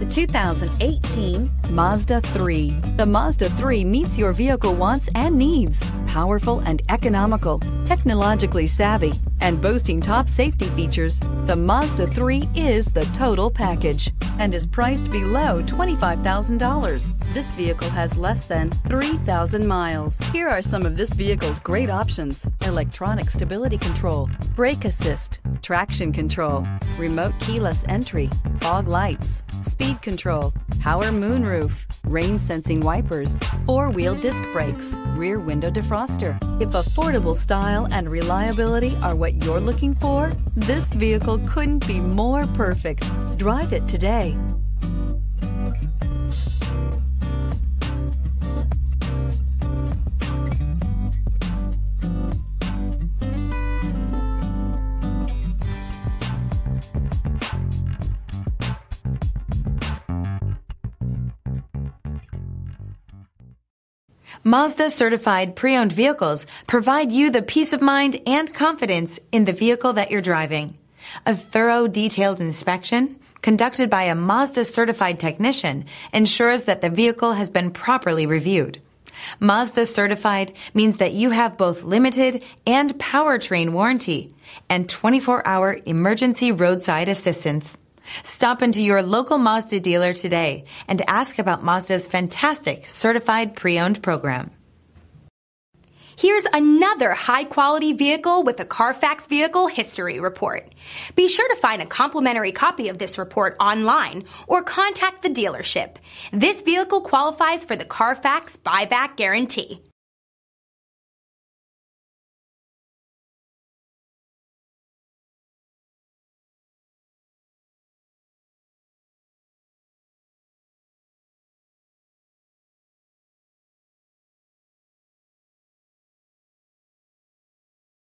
The 2018 Mazda 3. The Mazda 3 meets your vehicle wants and needs. Powerful and economical, technologically savvy, and boasting top safety features, the Mazda 3 is the total package and is priced below $25,000. This vehicle has less than 3,000 miles. Here are some of this vehicle's great options: electronic stability control, brake assist, traction control, remote keyless entry, fog lights, speed control, power moonroof, rain sensing wipers, four-wheel disc brakes, rear window defroster. If affordable style and reliability are what you're looking for, this vehicle couldn't be more perfect. Drive it today. Mazda certified pre-owned vehicles provide you the peace of mind and confidence in the vehicle that you're driving. A thorough, detailed inspection conducted by a Mazda certified technician ensures that the vehicle has been properly reviewed. Mazda certified means that you have both limited and powertrain warranty and 24-hour emergency roadside assistance. Stop into your local Mazda dealer today and ask about Mazda's fantastic certified pre-owned program. Here's another high-quality vehicle with a CARFAX Vehicle History Report. Be sure to find a complimentary copy of this report online or contact the dealership. This vehicle qualifies for the CARFAX Buyback Guarantee.